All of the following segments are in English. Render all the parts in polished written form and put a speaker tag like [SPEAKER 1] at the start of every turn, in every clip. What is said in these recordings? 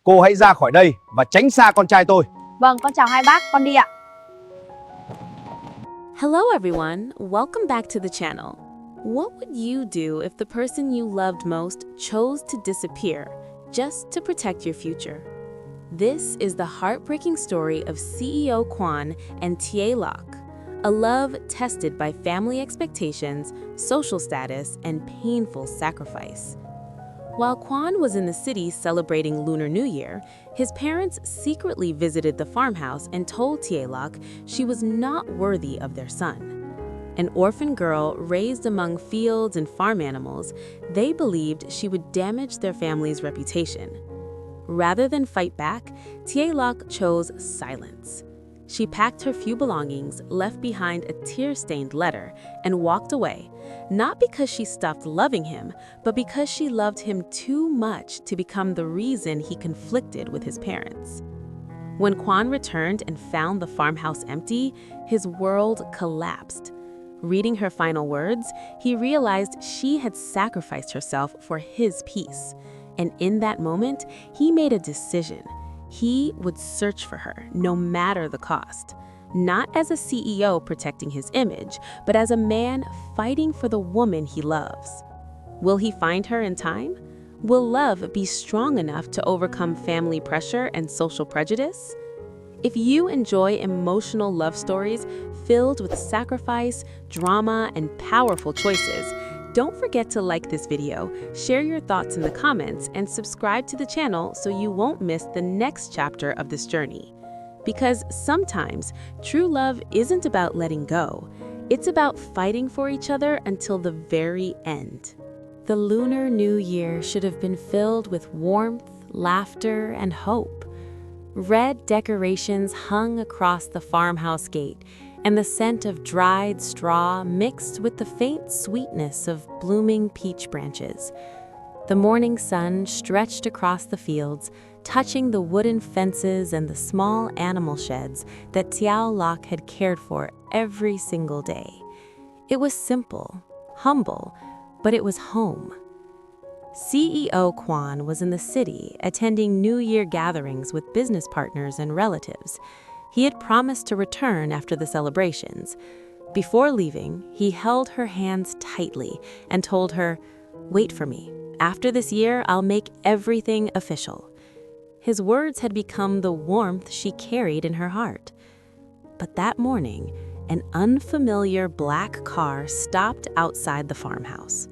[SPEAKER 1] Cô hãy ra khỏi đây và tránh xa con trai tôi.
[SPEAKER 2] Vâng, con chào hai bác, con đi ạ.
[SPEAKER 3] Hello everyone, welcome back to the channel. What would you do if the person you loved most chose to disappear just to protect your future? This is the heartbreaking story of CEO Quan and Tieu Lac, a love tested by family expectations, social status, and painful sacrifice. While Quan was in the city celebrating Lunar New Year, his parents secretly visited the farmhouse and told Tieu Lac she was not worthy of their son. An orphan girl raised among fields and farm animals, they believed she would damage their family's reputation. Rather than fight back, Tieu Lac chose silence. She packed her few belongings, left behind a tear-stained letter, and walked away, not because she stopped loving him, but because she loved him too much to become the reason he conflicted with his parents. When Quan returned and found the farmhouse empty, his world collapsed. Reading her final words, he realized she had sacrificed herself for his peace. And in that moment, he made a decision. He would search for her, no matter the cost. Not as a CEO protecting his image, but as a man fighting for the woman he loves. Will he find her in time? Will love be strong enough to overcome family pressure and social prejudice? If you enjoy emotional love stories filled with sacrifice, drama, and powerful choices, don't forget to like this video, share your thoughts in the comments, and subscribe to the channel so you won't miss the next chapter of this journey. Because sometimes, true love isn't about letting go. It's about fighting for each other until the very end. The Lunar New Year should have been filled with warmth, laughter, and hope. Red decorations hung across the farmhouse gate, and the scent of dried straw mixed with the faint sweetness of blooming peach branches. The morning sun stretched across the fields, touching the wooden fences and the small animal sheds that Tieu Lac had cared for every single day. It was simple, humble, but it was home. CEO Quan was in the city attending New Year gatherings with business partners and relatives. He had promised to return after the celebrations. Before leaving, he held her hands tightly and told her, "Wait for me. After this year, I'll make everything official." His words had become the warmth she carried in her heart. But that morning, an unfamiliar black car stopped outside the farmhouse.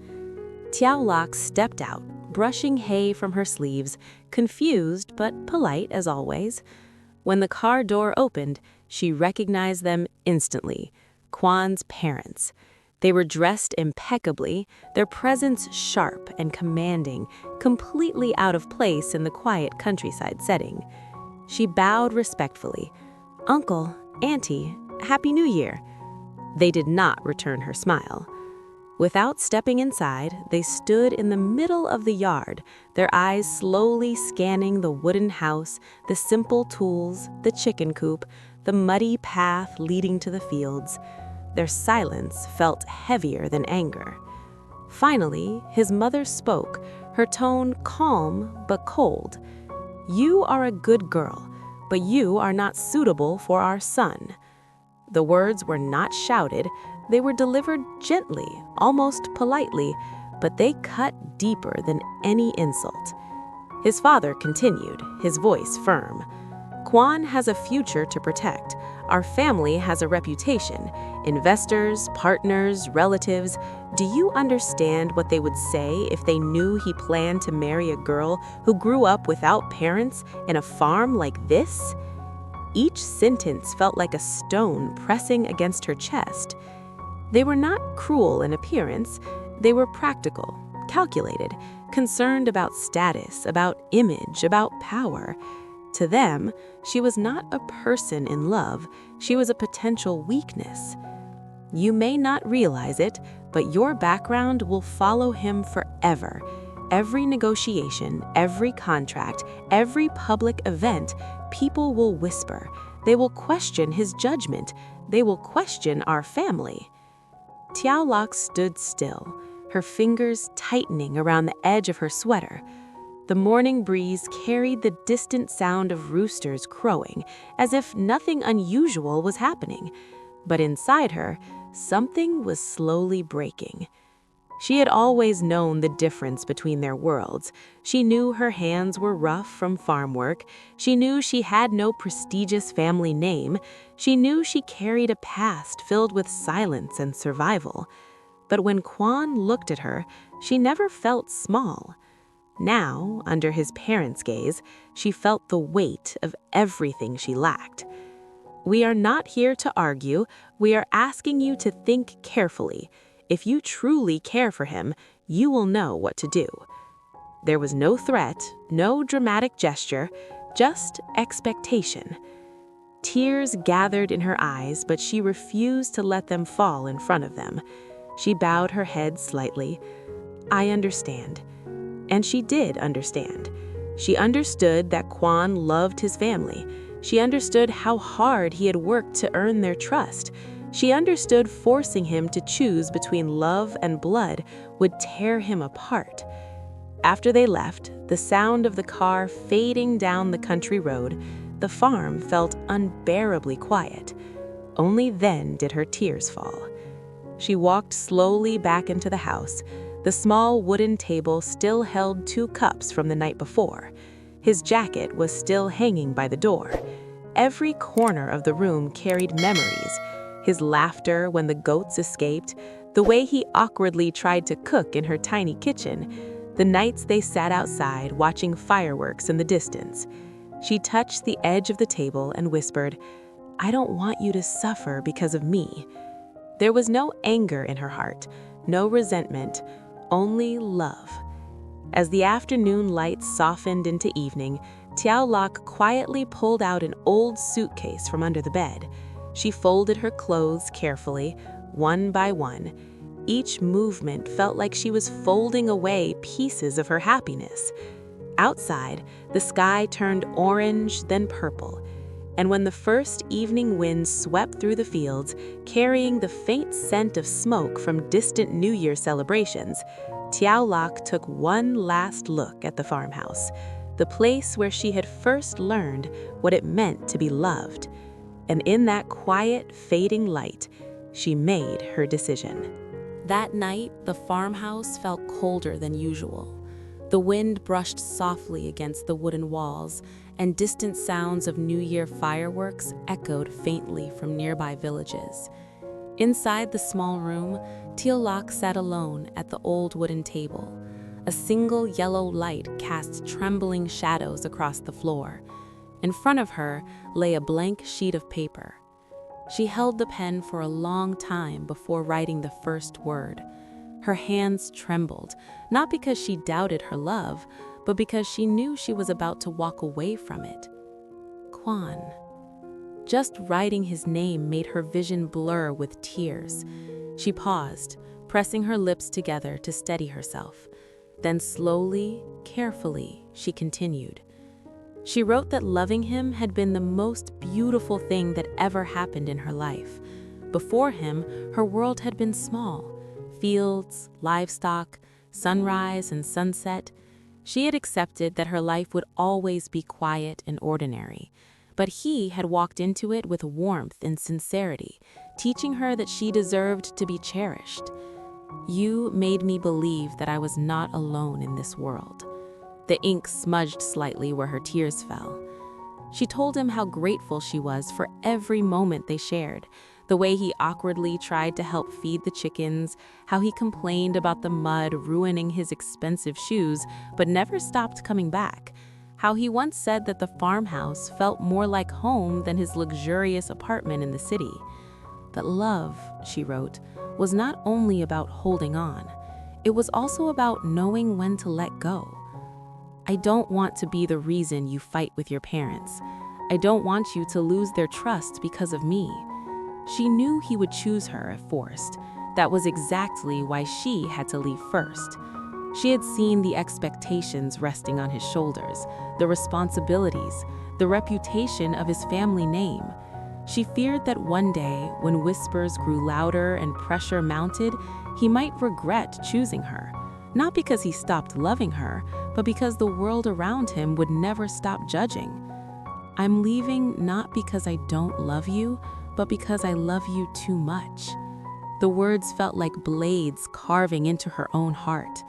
[SPEAKER 3] Tieu Lac stepped out, brushing hay from her sleeves, confused but polite as always. When the car door opened, she recognized them instantly, Quan's parents. They were dressed impeccably, their presence sharp and commanding, completely out of place in the quiet countryside setting. She bowed respectfully. "Uncle, Auntie, Happy New Year." They did not return her smile. Without stepping inside, they stood in the middle of the yard, their eyes slowly scanning the wooden house, the simple tools, the chicken coop, the muddy path leading to the fields. Their silence felt heavier than anger. Finally, his mother spoke, her tone calm but cold. "You are a good girl, but you are not suitable for our son." The words were not shouted. They were delivered gently, almost politely, but they cut deeper than any insult. His father continued, his voice firm. "Quan has a future to protect. Our family has a reputation. Investors, partners, relatives. Do you understand what they would say if they knew he planned to marry a girl who grew up without parents in a farm like this?" Each sentence felt like a stone pressing against her chest. They were not cruel in appearance. They were practical, calculated, concerned about status, about image, about power. To them, she was not a person in love. She was a potential weakness. You may not realize it, but your background will follow him forever. Every negotiation, every contract, every public event, people will whisper. They will question his judgment. They will question our family. Tieu Lac stood still, her fingers tightening around the edge of her sweater. The morning breeze carried the distant sound of roosters crowing, as if nothing unusual was happening. But inside her, something was slowly breaking. She had always known the difference between their worlds. She knew her hands were rough from farm work. She knew she had no prestigious family name. She knew she carried a past filled with silence and survival. But when Quan looked at her, she never felt small. Now, under his parents' gaze, she felt the weight of everything she lacked. We are not here to argue. We are asking you to think carefully. If you truly care for him, you will know what to do. There was no threat, no dramatic gesture, just expectation. Tears gathered in her eyes, but she refused to let them fall in front of them. She bowed her head slightly. I understand. And she did understand. She understood that Quan loved his family. She understood how hard he had worked to earn their trust. She understood forcing him to choose between love and blood would tear him apart. After they left, the sound of the car fading down the country road, the farm felt unbearably quiet. Only then did her tears fall. She walked slowly back into the house. The small wooden table still held 2 cups from the night before. His jacket was still hanging by the door. Every corner of the room carried memories. His laughter when the goats escaped, the way he awkwardly tried to cook in her tiny kitchen, the nights they sat outside watching fireworks in the distance. She touched the edge of the table and whispered, I don't want you to suffer because of me. There was no anger in her heart, no resentment, only love. As the afternoon light softened into evening, Tieu Lac quietly pulled out an old suitcase from under the bed. She folded her clothes carefully, one by one. Each movement felt like she was folding away pieces of her happiness. Outside, the sky turned orange, then purple. And when the first evening wind swept through the fields, carrying the faint scent of smoke from distant New Year celebrations, Tieu Lac took one last look at the farmhouse, the place where she had first learned what it meant to be loved. And in that quiet, fading light, she made her decision. That night, the farmhouse felt colder than usual. The wind brushed softly against the wooden walls, and distant sounds of New Year fireworks echoed faintly from nearby villages. Inside the small room, Tieu Lac sat alone at the old wooden table. A single yellow light cast trembling shadows across the floor. In front of her lay a blank sheet of paper. She held the pen for a long time before writing the first word. Her hands trembled, not because she doubted her love, but because she knew she was about to walk away from it. Quan. Just writing his name made her vision blur with tears. She paused, pressing her lips together to steady herself. Then slowly, carefully, she continued. She wrote that loving him had been the most beautiful thing that ever happened in her life. Before him, her world had been small. Fields, livestock, sunrise and sunset. She had accepted that her life would always be quiet and ordinary. But he had walked into it with warmth and sincerity, teaching her that she deserved to be cherished. You made me believe that I was not alone in this world. The ink smudged slightly where her tears fell. She told him how grateful she was for every moment they shared, the way he awkwardly tried to help feed the chickens, how he complained about the mud ruining his expensive shoes but never stopped coming back, how he once said that the farmhouse felt more like home than his luxurious apartment in the city. But love, she wrote, was not only about holding on. It was also about knowing when to let go. I don't want to be the reason you fight with your parents. I don't want you to lose their trust because of me. She knew he would choose her if forced. That was exactly why she had to leave first. She had seen the expectations resting on his shoulders, the responsibilities, the reputation of his family name. She feared that one day, when whispers grew louder and pressure mounted, he might regret choosing her. Not because he stopped loving her, but because the world around him would never stop judging. "I'm leaving not because I don't love you, but because I love you too much." The words felt like blades carving into her own heart.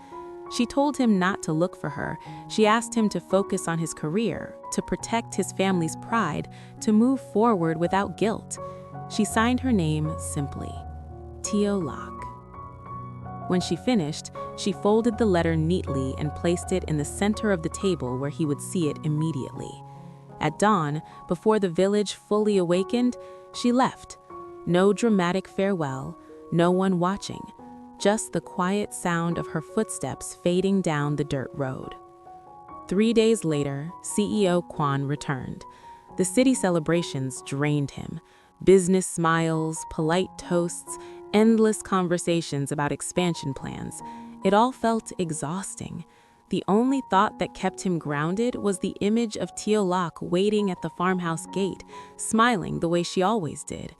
[SPEAKER 3] She told him not to look for her. She asked him to focus on his career, to protect his family's pride, to move forward without guilt. She signed her name simply, Tieu Lac. When she finished, she folded the letter neatly and placed it in the center of the table where he would see it immediately. At dawn, before the village fully awakened, she left. No dramatic farewell, no one watching, just the quiet sound of her footsteps fading down the dirt road. 3 days later, CEO Quan returned. The city celebrations drained him. Business smiles, polite toasts, endless conversations about expansion plans. It all felt exhausting. The only thought that kept him grounded was the image of Tieu Lac waiting at the farmhouse gate, smiling the way she always did.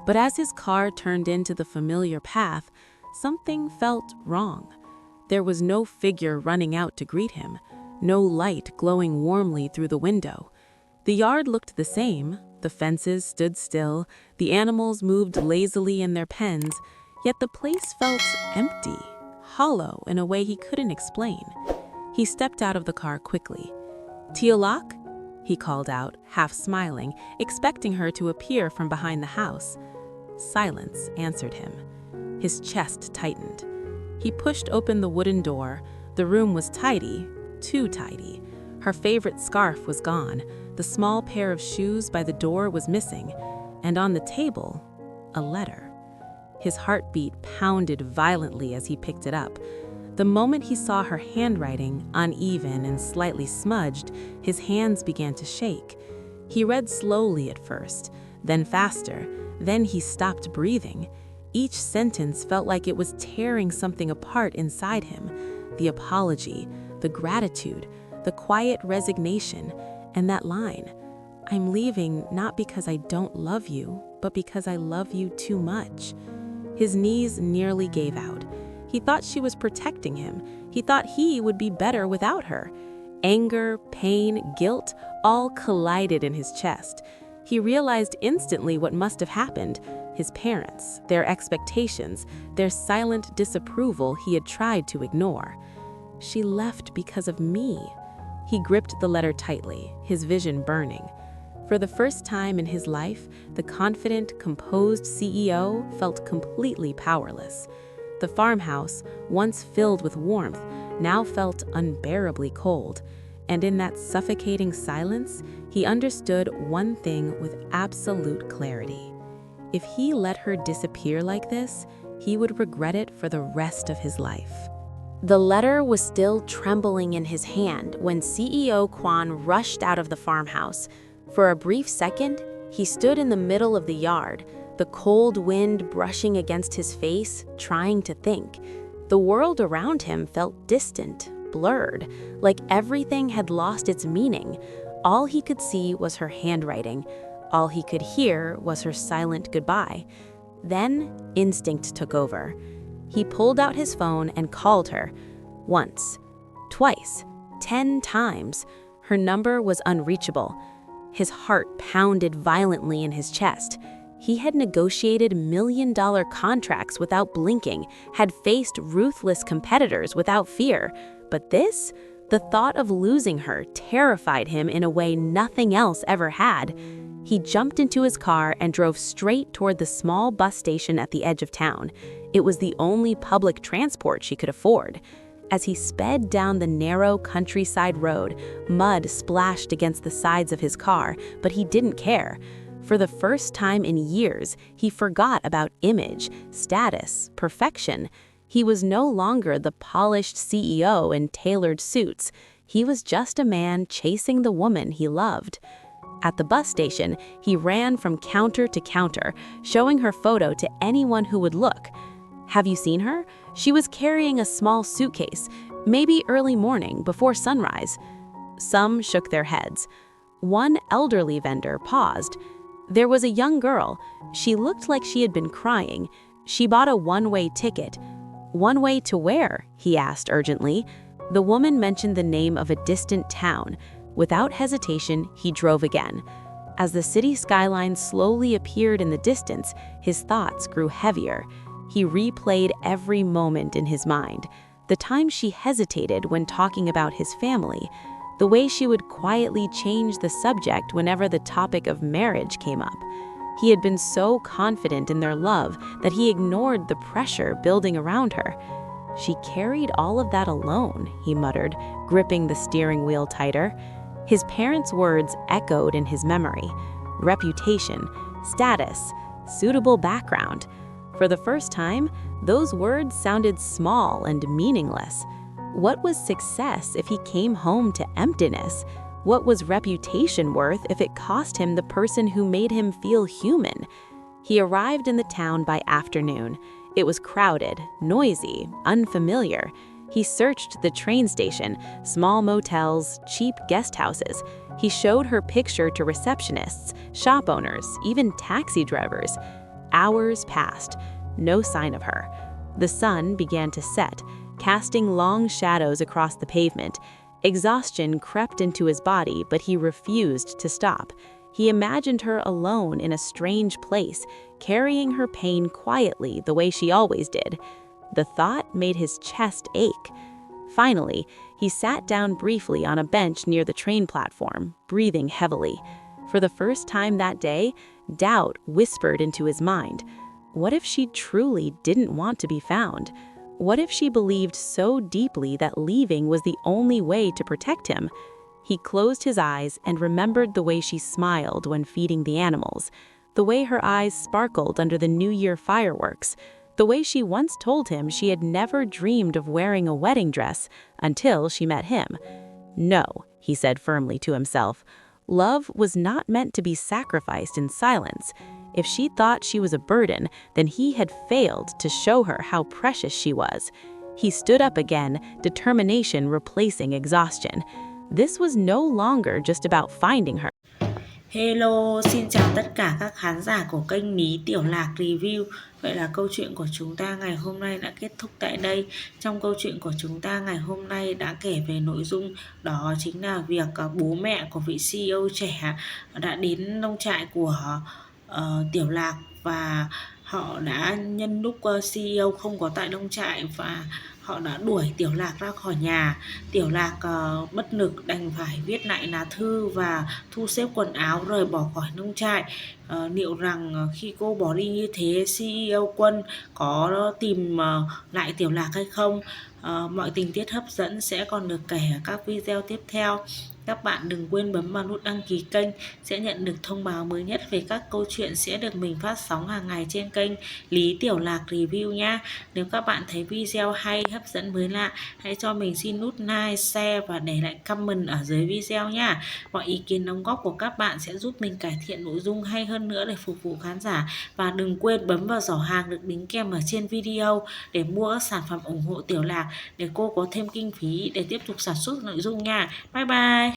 [SPEAKER 3] But as his car turned into the familiar path, something felt wrong. There was no figure running out to greet him, no light glowing warmly through the window. The yard looked the same. The fences stood still, the animals moved lazily in their pens, yet the place felt empty, hollow in a way he couldn't explain. He stepped out of the car quickly. "Tieu Lac?" he called out, half smiling, expecting her to appear from behind the house. Silence answered him. His chest tightened. He pushed open the wooden door. The room was tidy, too tidy. Her favorite scarf was gone. The small pair of shoes by the door was missing, and on the table, a letter. His heartbeat pounded violently as he picked it up. The moment he saw her handwriting, uneven and slightly smudged, his hands began to shake. He read slowly at first, then faster, then he stopped breathing. Each sentence felt like it was tearing something apart inside him. The apology, the gratitude, the quiet resignation, and that line, "I'm leaving not because I don't love you, but because I love you too much." His knees nearly gave out. He thought she was protecting him. He thought he would be better without her. Anger, pain, guilt, all collided in his chest. He realized instantly what must have happened. His parents, their expectations, their silent disapproval he had tried to ignore. "She left because of me." He gripped the letter tightly, his vision burning. For the first time in his life, the confident, composed CEO felt completely powerless. The farmhouse, once filled with warmth, now felt unbearably cold. And in that suffocating silence, he understood one thing with absolute clarity. If he let her disappear like this, he would regret it for the rest of his life. The letter was still trembling in his hand when CEO Quan rushed out of the farmhouse. For a brief second, he stood in the middle of the yard, the cold wind brushing against his face, trying to think. The world around him felt distant, blurred, like everything had lost its meaning. All he could see was her handwriting. All he could hear was her silent goodbye. Then, instinct took over. He pulled out his phone and called her. Once, twice, 10 times. Her number was unreachable. His heart pounded violently in his chest. He had negotiated million-dollar contracts without blinking, had faced ruthless competitors without fear. But this, the thought of losing her, terrified him in a way nothing else ever had. He jumped into his car and drove straight toward the small bus station at the edge of town. It was the only public transport she could afford. As he sped down the narrow countryside road, mud splashed against the sides of his car, but he didn't care. For the first time in years, he forgot about image, status, perfection. He was no longer the polished CEO in tailored suits. He was just a man chasing the woman he loved. At the bus station, he ran from counter to counter, showing her photo to anyone who would look. "Have you seen her? She was carrying a small suitcase, maybe early morning, before sunrise." Some shook their heads. One elderly vendor paused. There was a young girl. She looked like she had been crying. She bought a one-way ticket. One way to where? He asked urgently. The woman mentioned the name of a distant town. Without hesitation, he drove again. As the city skyline slowly appeared in the distance, his thoughts grew heavier. He replayed every moment in his mind. The time she hesitated when talking about his family, the way she would quietly change the subject whenever the topic of marriage came up. He had been so confident in their love that he ignored the pressure building around her. She carried all of that alone, he muttered, gripping the steering wheel tighter. His parents' words echoed in his memory. Reputation, status, suitable background. For the first time, those words sounded small and meaningless. What was success if he came home to emptiness? What was reputation worth if it cost him the person who made him feel human? He arrived in the town by afternoon. It was crowded, noisy, unfamiliar. He searched the train station, small motels, cheap guest houses. He showed her picture to receptionists, shop owners, even taxi drivers. Hours passed. No sign of her. The sun began to set, casting long shadows across the pavement. Exhaustion crept into his body, but he refused to stop. He imagined her alone in a strange place, carrying her pain quietly the way she always did. The thought made his chest ache. Finally, he sat down briefly on a bench near the train platform, breathing heavily. For the first time that day, doubt whispered into his mind. What if she truly didn't want to be found? What if she believed so deeply that leaving was the only way to protect him? He closed his eyes and remembered the way she smiled when feeding the animals, the way her eyes sparkled under the New Year fireworks, the way she once told him she had never dreamed of wearing a wedding dress until she met him. No, he said firmly to himself. Love was not meant to be sacrificed in silence. If she thought she was a burden, then he had failed to show her how precious she was. He stood up again, determination replacing exhaustion. This was no longer just about finding her.
[SPEAKER 4] Hello, xin chào tất cả các khán giả của kênh Mí Tiểu Lạc Review. Vậy là câu chuyện của chúng ta ngày hôm nay đã kết thúc tại đây. Trong câu chuyện của chúng ta ngày hôm nay đã kể về nội dung đó chính là việc bố mẹ của vị CEO trẻ đã đến nông trại của Tiểu Lạc và họ đã nhân lúc CEO không có tại nông trại và họ đã đuổi Tiểu Lạc ra khỏi nhà. Tiểu Lạc bất lực đành phải viết lại lá thư và thu xếp quần áo rời bỏ khỏi nông trại. Liệu rằng khi cô bỏ đi như thế, CEO Quân có tìm lại Tiểu Lạc hay không? Mọi tình tiết hấp dẫn sẽ còn được kể ở các video tiếp theo. Các bạn đừng quên bấm vào nút đăng ký kênh sẽ nhận được thông báo mới nhất về các câu chuyện sẽ được mình phát sóng hàng ngày trên kênh Lý Tiểu Lạc Review nha. Nếu các bạn thấy video hay, hấp dẫn, mới lạ, hãy cho mình xin nút like, share và để lại comment ở dưới video nha. Mọi ý kiến đóng góp của các bạn sẽ giúp mình cải thiện nội dung hay hơn nữa để phục vụ khán giả. Và đừng quên bấm vào giỏ hàng được đính kèm ở trên video để mua các sản phẩm ủng hộ Tiểu Lạc để cô có thêm kinh phí để tiếp tục sản xuất nội dung nha. Bye bye!